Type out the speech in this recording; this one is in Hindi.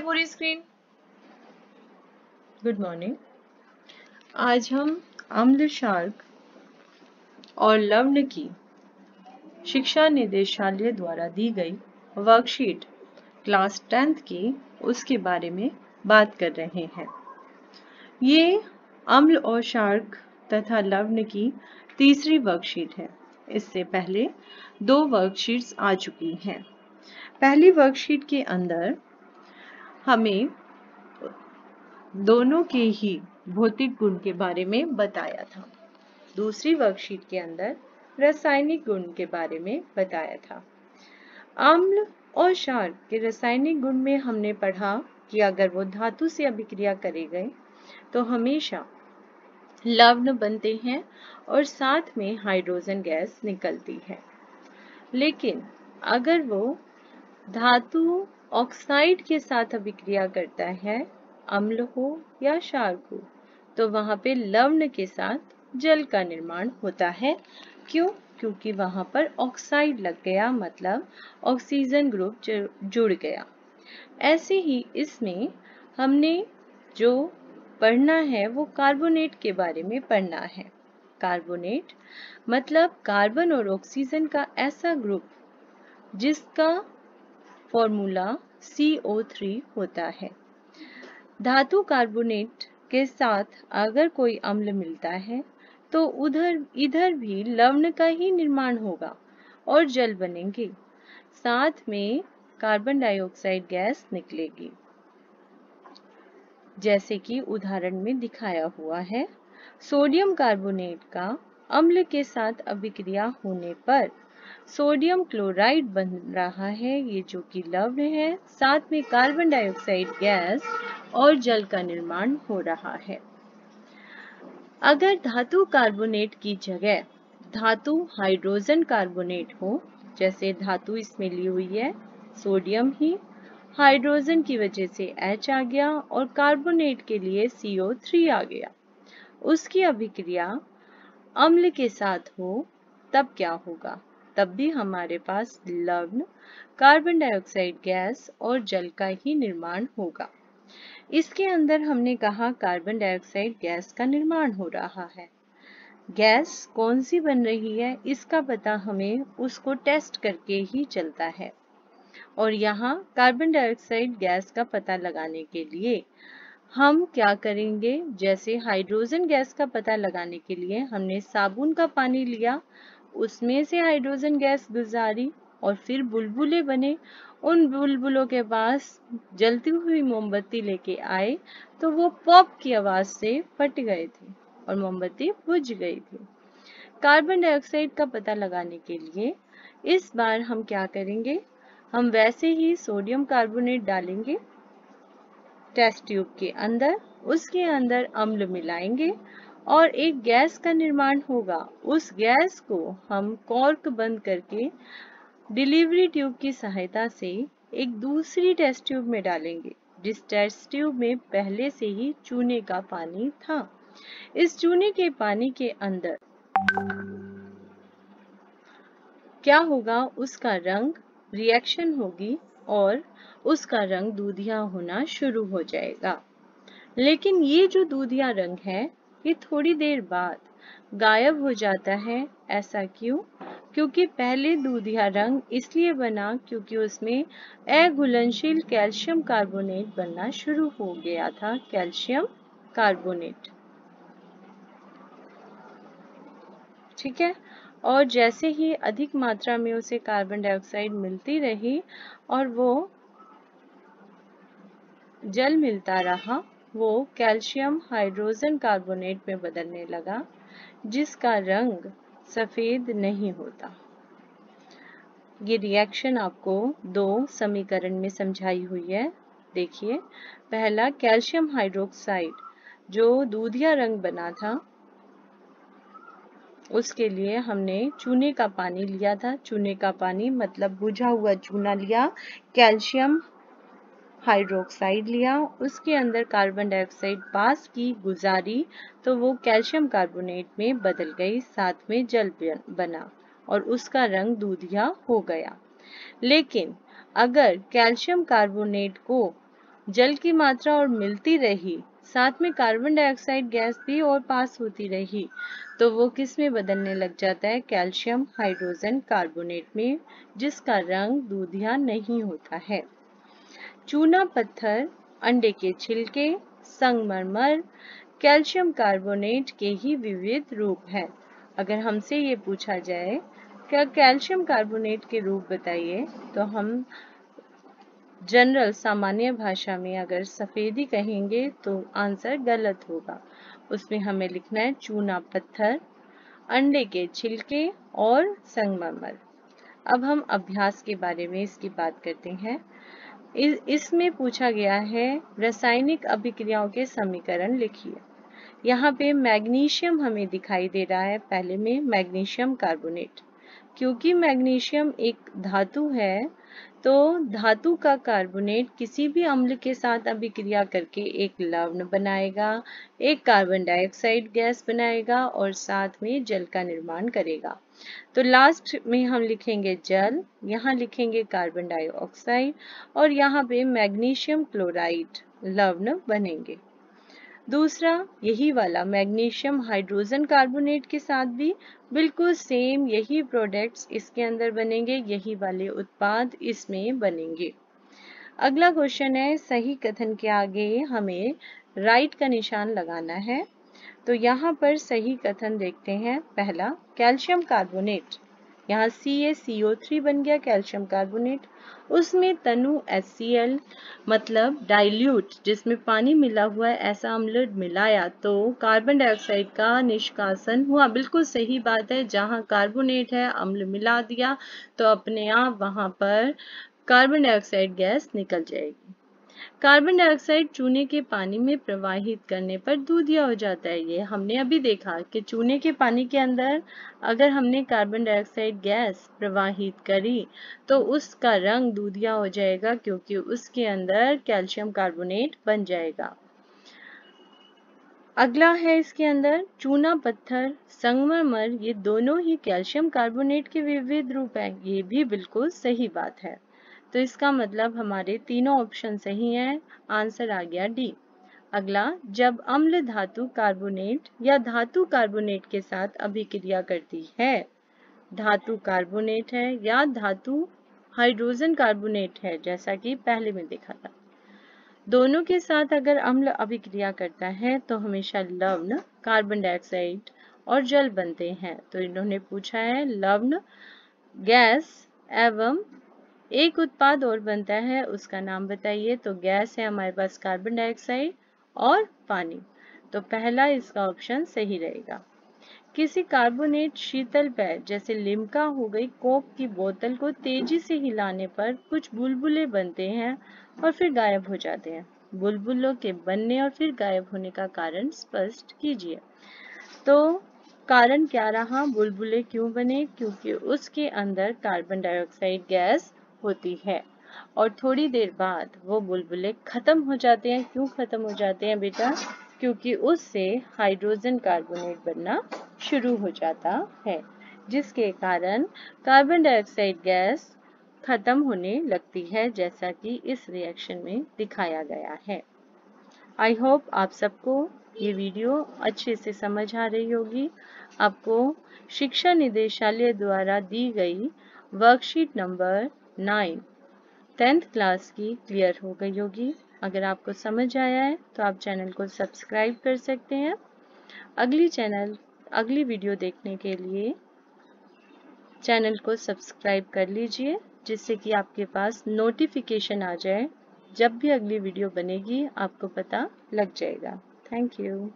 पूरी स्क्रीन। Good morning. आज हम अम्ल क्षारक और लवण की शिक्षा निदेशालय द्वारा दी गई वर्कशीट क्लास 10th की उसके बारे में बात कर रहे हैं। ये अम्ल और क्षारक तथा लवण की तीसरी वर्कशीट है। इससे पहले 2 वर्कशीट्स आ चुकी हैं। पहली वर्कशीट के अंदर हमें दोनों के ही भौतिक गुण के बारे में बताया था। दूसरी वर्कशीट के अंदर रासायनिक गुण के बारे में बताया था। अम्ल और क्षारक के रासायनिक गुण में हमने पढ़ा कि अगर वो धातु से अभिक्रिया करे गए तो हमेशा लवण बनते हैं और साथ में हाइड्रोजन गैस निकलती है। लेकिन अगर वो धातु ऑक्साइड के साथ अभिक्रिया करता है, अम्ल हो या क्षारक हो, तो वहां पे लवण के साथ जल का निर्माण होता है। क्यों? क्योंकि वहां पर ऑक्साइड लग गया, मतलब ऑक्सीजन ग्रुप जुड़ गया। ऐसे ही इसमें हमने जो पढ़ना है वो कार्बोनेट के बारे में पढ़ना है। कार्बोनेट मतलब कार्बन और ऑक्सीजन का ऐसा ग्रुप जिसका फॉर्मूला CO3 होता है। धातु कार्बोनेट के साथ अगर कोई अम्ल मिलता है तो इधर भी लवण का ही निर्माण होगा और जल बनेंगे, साथ में कार्बन डाइऑक्साइड गैस निकलेगी, जैसे कि उदाहरण में दिखाया हुआ है। सोडियम कार्बोनेट का अम्ल के साथ अभिक्रिया होने पर सोडियम क्लोराइड बन रहा है, ये जो कि लवण है, साथ में कार्बन डाइऑक्साइड गैस और जल का निर्माण हो रहा है। अगर धातु कार्बोनेट की जगह धातु हाइड्रोजन कार्बोनेट हो, जैसे धातु इसमें ली हुई है सोडियम ही, हाइड्रोजन की वजह से H आ गया और कार्बोनेट के लिए CO3 आ गया, उसकी अभिक्रिया अम्ल के साथ हो, तब क्या होगा? तब भी हमारे पास लवण, कार्बन डाइऑक्साइड गैस और जल का ही निर्माण होगा। इसके अंदर हमने कहा कार्बन डाइऑक्साइड गैस का निर्माण हो रहा है। गैस कौन सी बन रही है इसका पता हमें उसको टेस्ट करके ही चलता है। और यहाँ कार्बन डाइऑक्साइड गैस का पता लगाने के लिए हम क्या करेंगे? जैसे हाइड्रोजन गैस का पता लगाने के लिए हमने साबुन का पानी लिया, उसमें से हाइड्रोजन गैस गुजारी और फिर बुलबुले बने। उन बुलबुलों के पास जलती हुई मोमबत्ती लेके आए तो वो पॉप की आवाज से फट गए थे और मोमबत्ती बुझ गई थी। कार्बन डाइऑक्साइड का पता लगाने के लिए इस बार हम क्या करेंगे? हम वैसे ही सोडियम कार्बोनेट डालेंगे टेस्ट ट्यूब के अंदर, उसके अंदर अम्ल मिलाएंगे और एक गैस का निर्माण होगा। उस गैस को हम कॉर्क बंद करके डिलीवरी ट्यूब की सहायता से एक दूसरी टेस्ट ट्यूब में डालेंगे, जिस टेस्ट ट्यूब में पहले से ही चूने का पानी था। इस चूने के पानी के अंदर क्या होगा? उसका रंग, रिएक्शन होगी और उसका रंग दूधिया होना शुरू हो जाएगा। लेकिन ये जो दूधिया रंग है ये थोड़ी देर बाद गायब हो जाता है। ऐसा क्यों? क्योंकि पहले दूधिया रंग इसलिए बना क्योंकि उसमें अघुलनशील कैल्शियम कार्बोनेट बनना शुरू हो गया था। कैल्शियम कार्बोनेट, ठीक है। और जैसे ही अधिक मात्रा में उसे कार्बन डाइऑक्साइड मिलती रही और वो जल मिलता रहा, वो कैल्शियम हाइड्रोजन कार्बोनेट में बदलने लगा, जिसका रंग सफेद नहीं होता। ये रिएक्शन आपको 2 समीकरण में समझाई हुई है। देखिए, पहला कैल्शियम हाइड्रोक्साइड जो दूधिया रंग बना था, उसके लिए हमने चूने का पानी लिया था। चूने का पानी मतलब बुझा हुआ चूना लिया, कैल्शियम हाइड्रोक्साइड लिया, उसके अंदर कार्बन डाइऑक्साइड पास की, गुजारी, तो वो कैल्शियम कार्बोनेट में बदल गई, साथ में जल बना और उसका रंग दूधिया हो गया। लेकिन अगर कैल्शियम कार्बोनेट को जल की मात्रा और मिलती रही, साथ में कार्बन डाइऑक्साइड गैस भी और पास होती रही, तो वो किस में बदलने लग जाता है? कैल्शियम हाइड्रोजन कार्बोनेट में, जिसका रंग दूधिया नहीं होता है। चूना पत्थर, अंडे के छिलके, संगमरमर, कैल्शियम कार्बोनेट के ही विविध रूप हैं। अगर हमसे ये पूछा जाए क्या कैल्शियम कार्बोनेट के रूप बताइए, तो हम जनरल सामान्य भाषा में अगर सफेदी कहेंगे तो आंसर गलत होगा। उसमें हमें लिखना है चूना पत्थर, अंडे के छिलके और संगमरमर। अब हम अभ्यास के बारे में इसकी बात करते हैं। इसमें पूछा गया है रासायनिक अभिक्रियाओं के समीकरण लिखिए। यहाँ पे मैग्नीशियम हमें दिखाई दे रहा है, पहले में मैग्नीशियम कार्बोनेट। क्योंकि मैग्नीशियम एक धातु है, तो धातु का कार्बोनेट किसी भी अम्ल के साथ अभिक्रिया करके एक लवण बनाएगा, एक कार्बन डाइऑक्साइड गैस बनाएगा और साथ में जल का निर्माण करेगा। तो लास्ट में हम लिखेंगे जल, यहाँ लिखेंगे कार्बन डाइऑक्साइड और यहाँ पे मैग्नीशियम क्लोराइड लवण बनेंगे। दूसरा यही वाला मैग्नीशियम हाइड्रोजन कार्बोनेट के साथ भी बिल्कुल सेम यही प्रोडक्ट्स इसके अंदर बनेंगे, यही वाले उत्पाद इसमें बनेंगे। अगला क्वेश्चन है सही कथन के आगे हमें राइट का निशान लगाना है। तो यहाँ पर सही कथन देखते हैं। पहला कैल्शियम कार्बोनेट, यहाँ CaCO3 बन गया कैल्शियम कार्बोनेट। उसमें तनु HCl मतलब डाइल्यूट जिसमें पानी मिला हुआ है ऐसा अम्ल मिलाया तो कार्बन डाइऑक्साइड का निष्कासन हुआ। बिल्कुल सही बात है, जहाँ कार्बोनेट है अम्ल मिला दिया तो अपने आप वहां पर कार्बन डाइऑक्साइड गैस निकल जाएगी। कार्बन डाइऑक्साइड चूने के पानी में प्रवाहित करने पर दूधिया हो जाता है। ये हमने अभी देखा कि चूने के पानी के अंदर अगर हमने कार्बन डाइऑक्साइड गैस प्रवाहित करी तो उसका रंग दूधिया हो जाएगा, क्योंकि उसके अंदर कैल्शियम कार्बोनेट बन जाएगा। अगला है इसके अंदर चूना पत्थर, संगमरमर, ये दोनों ही कैल्शियम कार्बोनेट के विविध रूप हैं। ये भी बिल्कुल सही बात है। तो इसका मतलब हमारे तीनों ऑप्शन सही हैं। आंसर आ गया डी। अगला, जब अम्ल धातु कार्बोनेट या धातु कार्बोनेट के साथ अभिक्रिया करती है, धातु कार्बोनेट है या धातु हाइड्रोजन कार्बोनेट है, जैसा कि पहले में देखा था, दोनों के साथ अगर अम्ल अभिक्रिया करता है तो हमेशा लवण, कार्बन डाइऑक्साइड और जल बनते हैं। तो इन्होंने पूछा है लवण, गैस एवं एक उत्पाद और बनता है, उसका नाम बताइए। तो गैस है हमारे पास कार्बन डाइऑक्साइड और पानी। तो पहला इसका ऑप्शन सही रहेगा। किसी कार्बोनेट शीतल पेय जैसे लिम्का हो गई, कोक की बोतल को तेजी से हिलाने पर कुछ बुलबुले बनते हैं और फिर गायब हो जाते हैं। बुलबुलों के बनने और फिर गायब होने का कारण स्पष्ट कीजिए। तो कारण क्या रहा, बुलबुले क्यों बने? क्योंकि उसके अंदर कार्बन डाइऑक्साइड गैस होती है और थोड़ी देर बाद वो बुलबुले खत्म हो जाते हैं। क्यों खत्म हो जाते हैं बेटा? क्योंकि उससे हाइड्रोजन कार्बोनेट बनना शुरू हो जाता है, जिसके कारण कार्बन डाइऑक्साइड गैस खत्म होने लगती है, जैसा कि इस रिएक्शन में दिखाया गया है। आई होप आप सबको ये वीडियो अच्छे से समझ आ रही होगी। आपको शिक्षा निदेशालय द्वारा दी गई वर्कशीट नंबर 9 10th क्लास की क्लियर हो गई होगी। अगर आपको समझ आया है तो आप चैनल को सब्सक्राइब कर सकते हैं। अगली वीडियो देखने के लिए चैनल को सब्सक्राइब कर लीजिए, जिससे कि आपके पास नोटिफिकेशन आ जाए। जब भी अगली वीडियो बनेगी आपको पता लग जाएगा। Thank you.